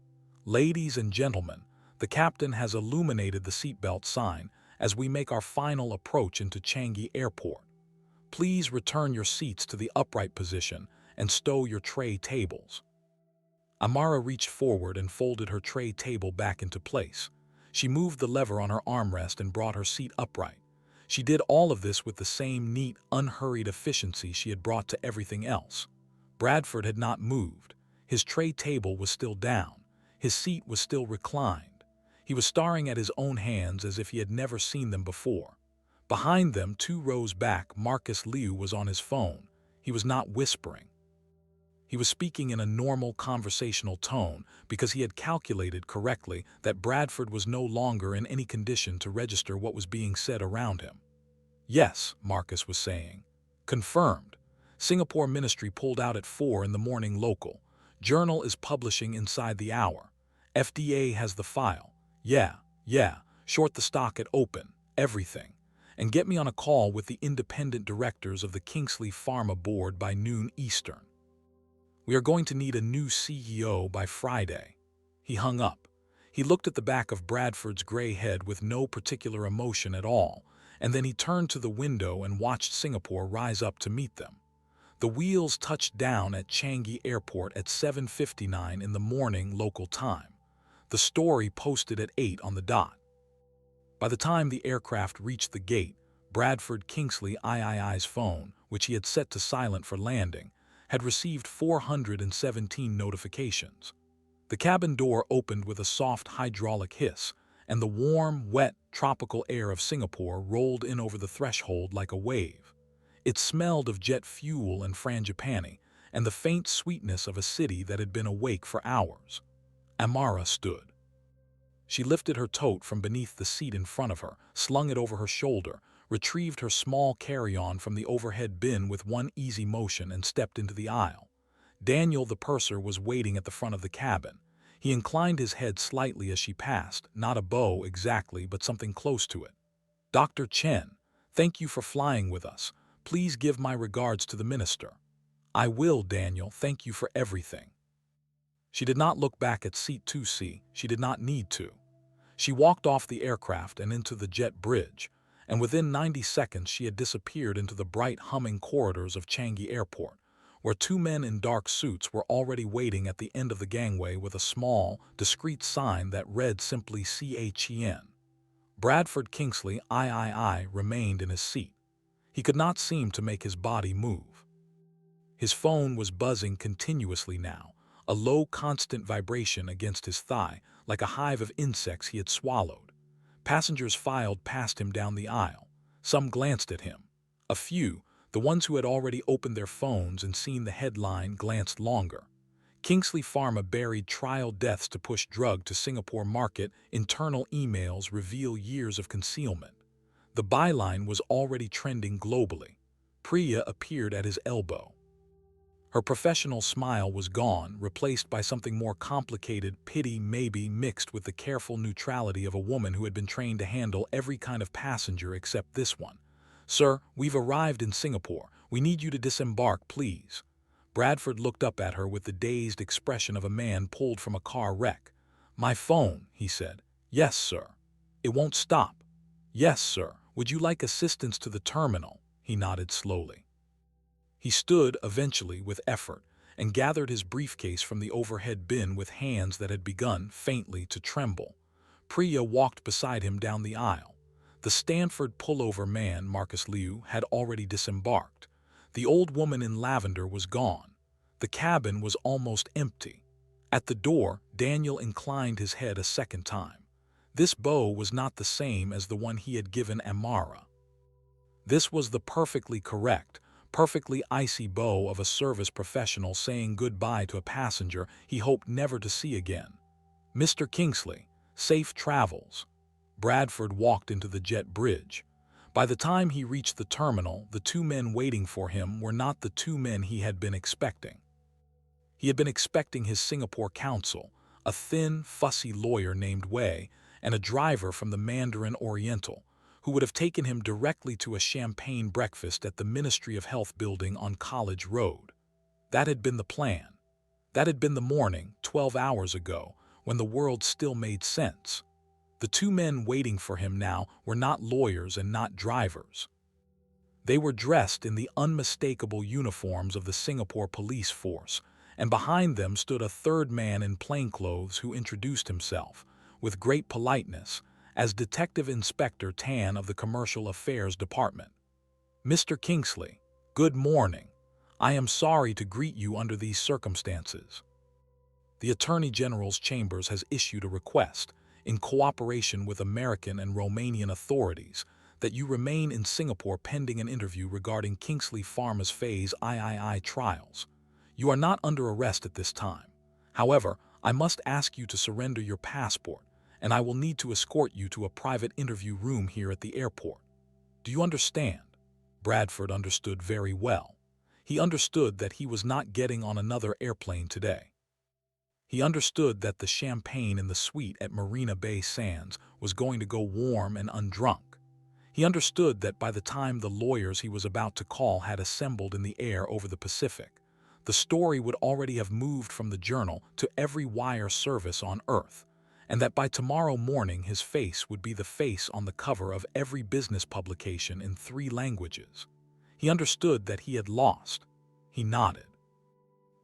Ladies and gentlemen, the captain has illuminated the seatbelt sign as we make our final approach into Changi Airport. Please return your seats to the upright position and stow your tray tables. Amara reached forward and folded her tray table back into place. She moved the lever on her armrest and brought her seat upright. She did all of this with the same neat, unhurried efficiency she had brought to everything else. Bradford had not moved. His tray table was still down. His seat was still reclined. He was staring at his own hands as if he had never seen them before. Behind them, 2 rows back, Marcus Liu was on his phone. He was not whispering. He was speaking in a normal conversational tone because he had calculated correctly that Bradford was no longer in any condition to register what was being said around him. Yes, Marcus was saying. Confirmed. Singapore Ministry pulled out at 4 in the morning local. Journal is publishing inside the hour. FDA has the file. Yeah. Short the stock at open. Everything. And get me on a call with the independent directors of the Kingsley Pharma board by noon Eastern. We are going to need a new CEO by Friday. He hung up. He looked at the back of Bradford's gray head with no particular emotion at all, and then he turned to the window and watched Singapore rise up to meet them. The wheels touched down at Changi Airport at 7:59 in the morning local time. The story posted at 8 on the dot. By the time the aircraft reached the gate, Bradford Kingsley III's phone, which he had set to silent for landing, had received 417 notifications. The cabin door opened with a soft hydraulic hiss, and the warm, wet, tropical air of Singapore rolled in over the threshold like a wave. It smelled of jet fuel and frangipani, and the faint sweetness of a city that had been awake for hours. Amara stood. She lifted her tote from beneath the seat in front of her, slung it over her shoulder, retrieved her small carry-on from the overhead bin with one easy motion and stepped into the aisle. Daniel the purser was waiting at the front of the cabin. He inclined his head slightly as she passed, not a bow exactly, but something close to it. Dr. Chen, thank you for flying with us. Please give my regards to the minister. I will, Daniel, thank you for everything. She did not look back at seat 2C. She did not need to. She walked off the aircraft and into the jet bridge, and within 90 seconds she had disappeared into the bright humming corridors of Changi Airport, where 2 men in dark suits were already waiting at the end of the gangway with a small, discreet sign that read simply CHEN. Bradford Kingsley III remained in his seat. He could not seem to make his body move. His phone was buzzing continuously now, a low constant vibration against his thigh, like a hive of insects he had swallowed. Passengers filed past him down the aisle. Some glanced at him. A few, the ones who had already opened their phones and seen the headline, glanced longer. Kingsley Pharma buried trial deaths to push drug to Singapore market. Internal emails reveal years of concealment. The byline was already trending globally. Priya appeared at his elbow. Her professional smile was gone, replaced by something more complicated, pity maybe mixed with the careful neutrality of a woman who had been trained to handle every kind of passenger except this one. Sir, we've arrived in Singapore. We need you to disembark, please. Bradford looked up at her with the dazed expression of a man pulled from a car wreck. My phone, he said. Yes, sir. It won't stop. Yes, sir. Would you like assistance to the terminal? He nodded slowly. He stood, eventually, with effort, and gathered his briefcase from the overhead bin with hands that had begun, faintly, to tremble. Priya walked beside him down the aisle. The Stanford pullover man, Marcus Liu, had already disembarked. The old woman in lavender was gone. The cabin was almost empty. At the door, Daniel inclined his head a second time. This bow was not the same as the one he had given Amara. This was the perfectly correct, perfectly icy bow of a service professional saying goodbye to a passenger he hoped never to see again. Mr. Kingsley, safe travels. Bradford walked into the jet bridge. By the time he reached the terminal, the 2 men waiting for him were not the 2 men he had been expecting. He had been expecting his Singapore counsel, a thin, fussy lawyer named Wei, and a driver from the Mandarin Oriental, who would have taken him directly to a champagne breakfast at the Ministry of Health building on College Road. That had been the plan. That had been the morning, 12 hours ago, when the world still made sense. The two men waiting for him now were not lawyers and not drivers. They were dressed in the unmistakable uniforms of the Singapore police force, and behind them stood a third man in plainclothes who introduced himself, with great politeness, as Detective Inspector Tan of the Commercial Affairs Department. "Mr. Kingsley, good morning. I am sorry to greet you under these circumstances. The Attorney General's Chambers has issued a request, in cooperation with American and Romanian authorities, that you remain in Singapore pending an interview regarding Kingsley Pharma's Phase III trials. You are not under arrest at this time. However, I must ask you to surrender your passport, and I will need to escort you to a private interview room here at the airport. Do you understand?" Bradford understood very well. He understood that he was not getting on another airplane today. He understood that the champagne in the suite at Marina Bay Sands was going to go warm and undrunk. He understood that by the time the lawyers he was about to call had assembled in the air over the Pacific, the story would already have moved from the Journal to every wire service on Earth, and that by tomorrow morning his face would be the face on the cover of every business publication in 3 languages. He understood that he had lost. He nodded.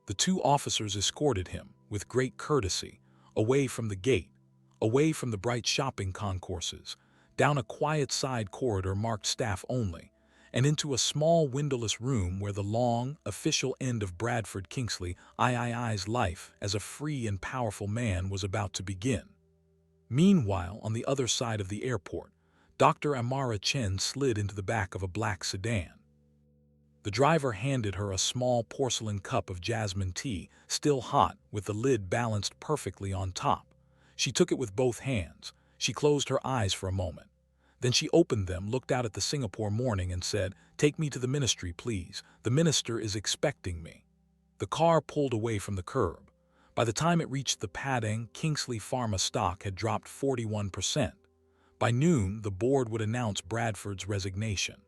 The 2 officers escorted him, with great courtesy, away from the gate, away from the bright shopping concourses, down a quiet side corridor marked staff only, and into a small windowless room where the long, official end of Bradford Kingsley III's life as a free and powerful man was about to begin. Meanwhile, on the other side of the airport, Dr. Amara Chen slid into the back of a black sedan. The driver handed her a small porcelain cup of jasmine tea, still hot, with the lid balanced perfectly on top. She took it with both hands. She closed her eyes for a moment. Then she opened them, looked out at the Singapore morning, and said, "Take me to the ministry, please. The minister is expecting me." The car pulled away from the curb. By the time it reached the Padang, Kingsley Pharma stock had dropped 41%. By noon, the board would announce Bradford's resignation.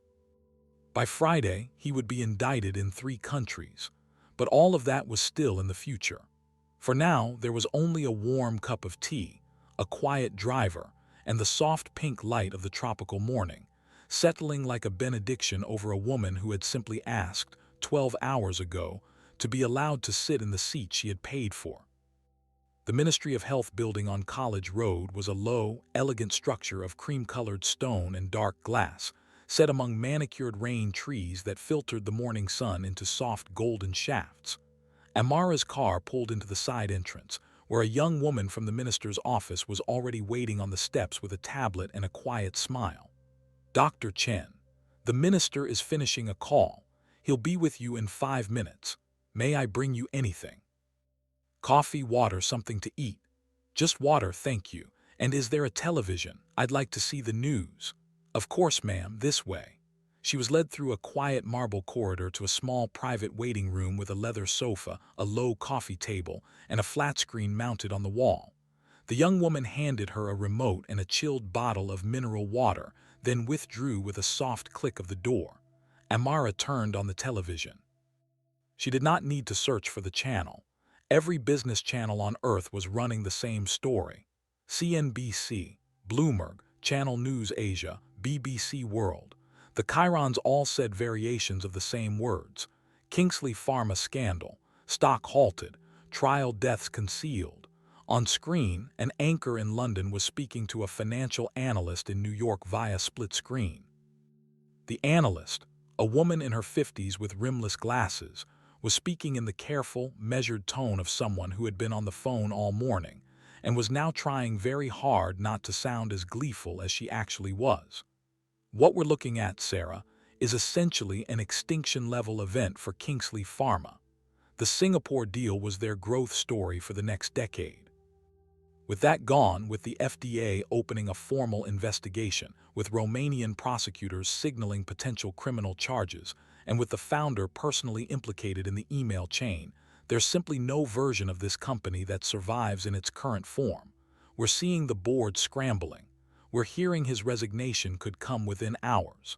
By Friday, he would be indicted in 3 countries, but all of that was still in the future. For now, there was only a warm cup of tea, a quiet driver, and the soft pink light of the tropical morning, settling like a benediction over a woman who had simply asked, 12 hours ago, to be allowed to sit in the seat she had paid for. The Ministry of Health building on College Road was a low, elegant structure of cream-colored stone and dark glass, set among manicured rain trees that filtered the morning sun into soft golden shafts. Amara's car pulled into the side entrance, where a young woman from the minister's office was already waiting on the steps with a tablet and a quiet smile. "Dr. Chen, the minister is finishing a call. He'll be with you in 5 minutes. May I bring you anything?" "Coffee, water, something to eat." "Just water, thank you. And is there a television? I'd like to see the news." "Of course, ma'am, this way." She was led through a quiet marble corridor to a small private waiting room with a leather sofa, a low coffee table, and a flat screen mounted on the wall. The young woman handed her a remote and a chilled bottle of mineral water, then withdrew with a soft click of the door. Amara turned on the television. She did not need to search for the channel. Every business channel on Earth was running the same story. CNBC, Bloomberg, Channel News Asia, BBC World. The chyrons all said variations of the same words. Kingsley Pharma scandal, stock halted, trial deaths concealed. On screen, an anchor in London was speaking to a financial analyst in New York via split screen. The analyst, a woman in her 50s with rimless glasses, was speaking in the careful, measured tone of someone who had been on the phone all morning and was now trying very hard not to sound as gleeful as she actually was. "What we're looking at, Sarah, is essentially an extinction-level event for Kingsley Pharma. The Singapore deal was their growth story for the next decade. With that gone, with the FDA opening a formal investigation, with Romanian prosecutors signaling potential criminal charges, and with the founder personally implicated in the email chain, there's simply no version of this company that survives in its current form. We're seeing the board scrambling. We're hearing his resignation could come within hours.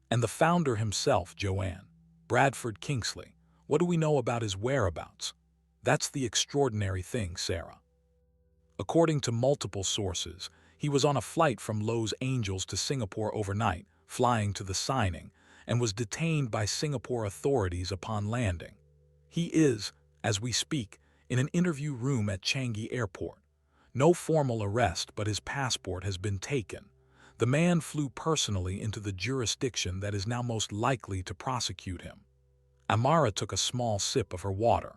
And the founder himself, Joanne, Bradford Kingsley, what do we know about his whereabouts?" That's the extraordinary thing, Sarah. According to multiple sources, he was on a flight from Los Angeles to Singapore overnight, flying to the signing, and was detained by Singapore authorities upon landing. He is, as we speak, in an interview room at Changi Airport. No formal arrest, but his passport has been taken. The man flew personally into the jurisdiction that is now most likely to prosecute him. Amara took a small sip of her water.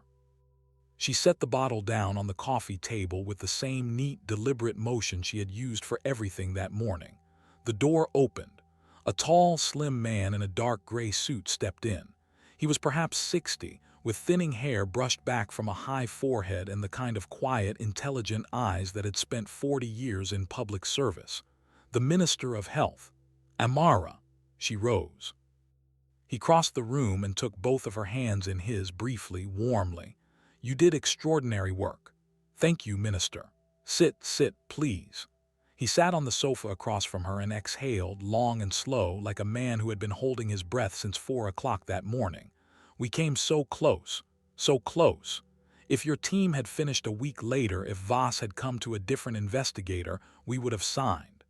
She set the bottle down on the coffee table with the same neat, deliberate motion she had used for everything that morning. The door opened. A tall, slim man in a dark gray suit stepped in. He was perhaps 60, with thinning hair brushed back from a high forehead and the kind of quiet, intelligent eyes that had spent 40 years in public service. The Minister of Health. Amara. She rose. He crossed the room and took both of her hands in his briefly, warmly. You did extraordinary work. Thank you, Minister. Sit, please. He sat on the sofa across from her and exhaled, long and slow, like a man who had been holding his breath since 4 o'clock that morning. We came so close, so close. If your team had finished a week later, if Voss had come to a different investigator, we would have signed.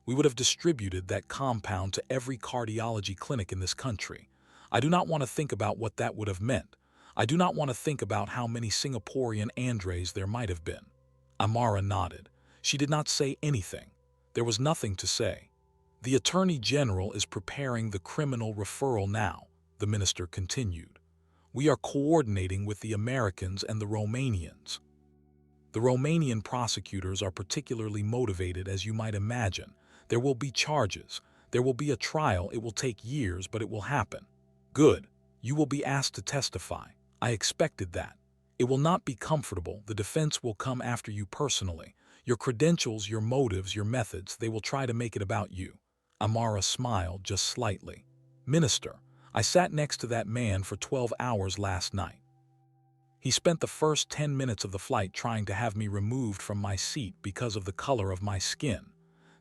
We would have distributed that compound to every cardiology clinic in this country. I do not want to think about what that would have meant. I do not want to think about how many Singaporean Andres there might have been. Amara nodded. She did not say anything. There was nothing to say. The Attorney General is preparing the criminal referral now, the minister continued. We are coordinating with the Americans and the Romanians. The Romanian prosecutors are particularly motivated, as you might imagine. There will be charges. There will be a trial. It will take years, but it will happen. Good. You will be asked to testify. I expected that. It will not be comfortable. The defense will come after you personally. Your credentials, your motives, your methods, they will try to make it about you. Amara smiled just slightly. Minister, I sat next to that man for 12 hours last night. He spent the first 10 minutes of the flight trying to have me removed from my seat because of the color of my skin.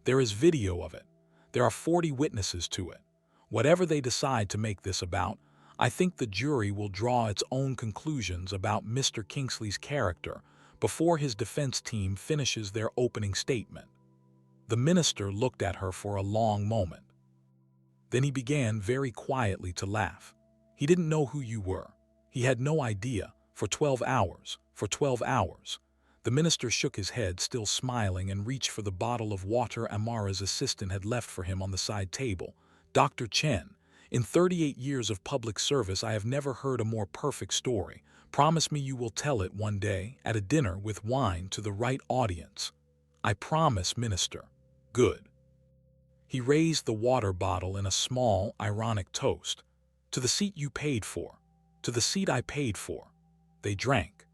There is video of it. There are 40 witnesses to it. Whatever they decide to make this about, I think the jury will draw its own conclusions about Mr. Kingsley's character before his defense team finishes their opening statement. The minister looked at her for a long moment. Then he began very quietly to laugh. He didn't know who you were. He had no idea. For 12 hours. For 12 hours. The minister shook his head, still smiling, and reached for the bottle of water Amara's assistant had left for him on the side table. Dr. Chen, in 38 years of public service, I have never heard a more perfect story. Promise me you will tell it one day, at a dinner with wine, to the right audience. I promise, Minister. Good. He raised the water bottle in a small, ironic toast. To the seat you paid for. To the seat I paid for. They drank.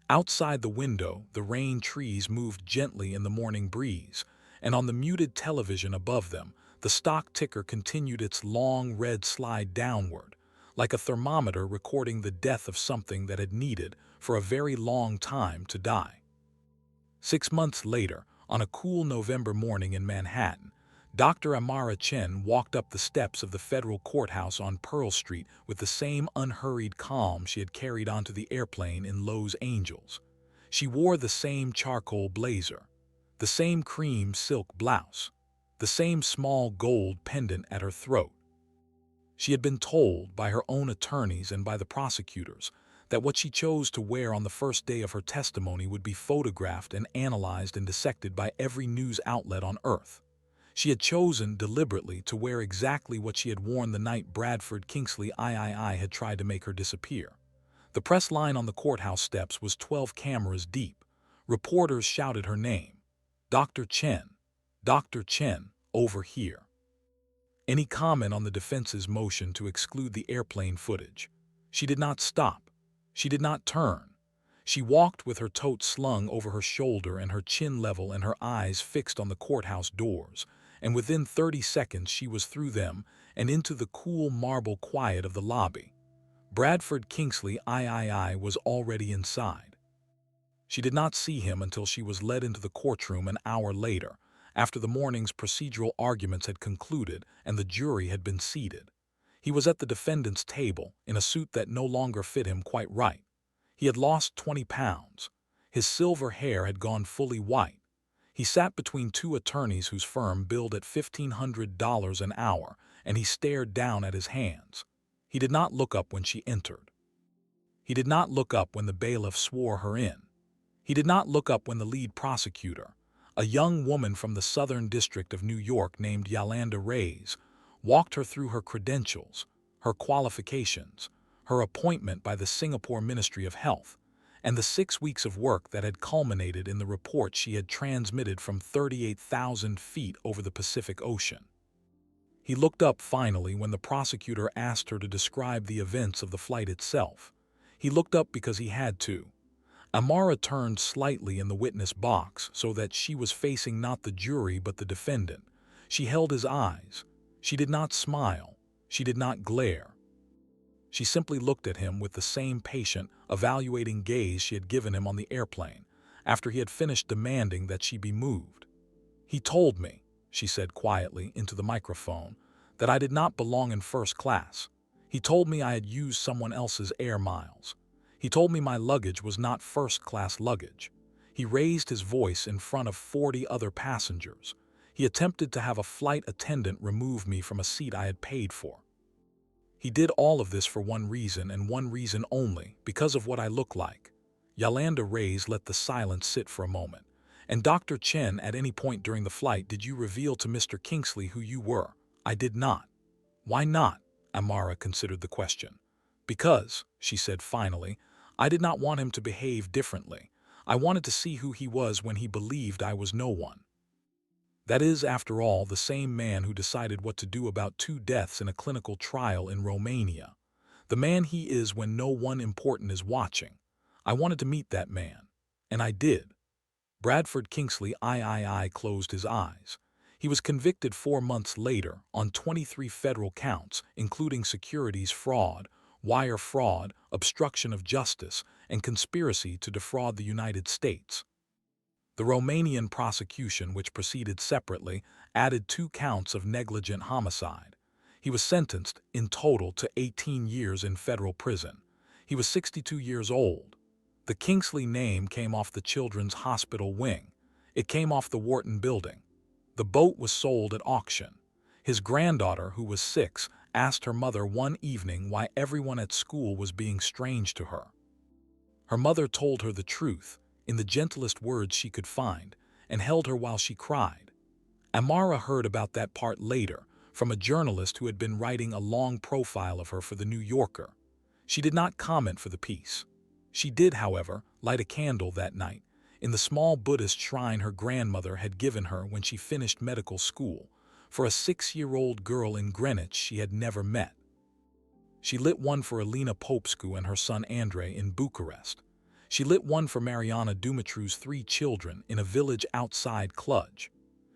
Outside the window, the rain trees moved gently in the morning breeze, and on the muted television above them, the stock ticker continued its long red slide downward, like a thermometer recording the death of something that had needed, for a very long time, to die. 6 months later, on a cool November morning in Manhattan, Dr. Amara Chen walked up the steps of the federal courthouse on Pearl Street with the same unhurried calm she had carried onto the airplane in Los Angeles. She wore the same charcoal blazer, the same cream silk blouse, the same small gold pendant at her throat. She had been told by her own attorneys and by the prosecutors that what she chose to wear on the first day of her testimony would be photographed and analyzed and dissected by every news outlet on earth. She had chosen deliberately to wear exactly what she had worn the night Bradford Kingsley III had tried to make her disappear. The press line on the courthouse steps was 12 cameras deep. Reporters shouted her name. Dr. Chen, over here. Any comment on the defense's motion to exclude the airplane footage? She did not stop. She did not turn. She walked with her tote slung over her shoulder and her chin level and her eyes fixed on the courthouse doors, and within 30 seconds she was through them and into the cool marble quiet of the lobby. Bradford Kingsley III was already inside. She did not see him until she was led into the courtroom an hour later, after the morning's procedural arguments had concluded and the jury had been seated. He was at the defendant's table, in a suit that no longer fit him quite right. He had lost 20 pounds. His silver hair had gone fully white. He sat between two attorneys whose firm billed at $1,500 an hour, and he stared down at his hands. He did not look up when she entered. He did not look up when the bailiff swore her in. He did not look up when the lead prosecutor, a young woman from the Southern District of New York named Yolanda Reyes, walked her through her credentials, her qualifications, her appointment by the Singapore Ministry of Health, and the 6 weeks of work that had culminated in the report she had transmitted from 38,000 feet over the Pacific Ocean. He looked up finally when the prosecutor asked her to describe the events of the flight itself. He looked up because he had to. Amara turned slightly in the witness box so that she was facing not the jury but the defendant. She held his eyes. She did not smile. She did not glare. She simply looked at him with the same patient, evaluating gaze she had given him on the airplane, after he had finished demanding that she be moved. "He told me," she said quietly into the microphone, "that I did not belong in first class. He told me I had used someone else's air miles. He told me my luggage was not first-class luggage. He raised his voice in front of 40 other passengers. He attempted to have a flight attendant remove me from a seat I had paid for. He did all of this for one reason and one reason only, because of what I look like." Yolanda Reyes let the silence sit for a moment. "And Dr. Chen, at any point during the flight, did you reveal to Mr. Kingsley who you were?" "I did not." "Why not?" Amara considered the question. "Because," she said finally, "I did not want him to behave differently. I wanted to see who he was when he believed I was no one. That is, after all, the same man who decided what to do about 2 deaths in a clinical trial in Romania. The man he is when no one important is watching. I wanted to meet that man. And I did." Bradford Kingsley III closed his eyes. He was convicted 4 months later on 23 federal counts, including securities fraud, wire fraud, obstruction of justice, and conspiracy to defraud the United States. The Romanian prosecution, which proceeded separately, added 2 counts of negligent homicide. He was sentenced, in total, to 18 years in federal prison. He was 62 years old. The Kingsley name came off the Children's Hospital wing. It came off the Wharton building. The boat was sold at auction. His granddaughter, who was 6, asked her mother one evening why everyone at school was being strange to her. Her mother told her the truth, in the gentlest words she could find, and held her while she cried. Amara heard about that part later, from a journalist who had been writing a long profile of her for The New Yorker. She did not comment for the piece. She did, however, light a candle that night, in the small Buddhist shrine her grandmother had given her when she finished medical school, for a 6-year-old girl in Greenwich she had never met. She lit one for Alina Popescu and her son Andrei in Bucharest. She lit one for Mariana Dumitru's 3 children in a village outside Cluj.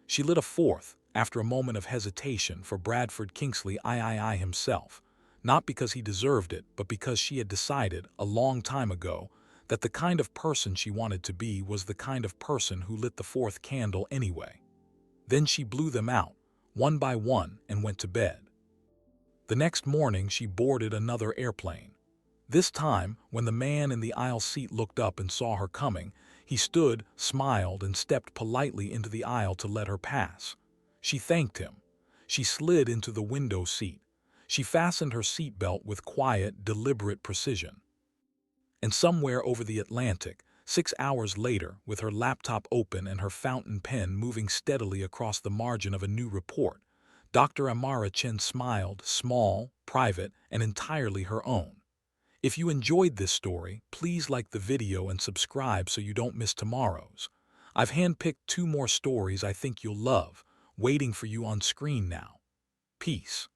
She lit a 4th, after a moment of hesitation, for Bradford Kingsley III himself, not because he deserved it, but because she had decided, a long time ago, that the kind of person she wanted to be was the kind of person who lit the 4th candle anyway. Then she blew them out, one by one, and went to bed. The next morning she boarded another airplane. This time, when the man in the aisle seat looked up and saw her coming, he stood, smiled, and stepped politely into the aisle to let her pass. She thanked him. She slid into the window seat. She fastened her seatbelt with quiet, deliberate precision. And somewhere over the Atlantic, 6 hours later, with her laptop open and her fountain pen moving steadily across the margin of a new report, Dr. Amara Chen smiled, small, private, and entirely her own. If you enjoyed this story, please like the video and subscribe so you don't miss tomorrow's. I've handpicked 2 more stories I think you'll love, waiting for you on screen now. Peace.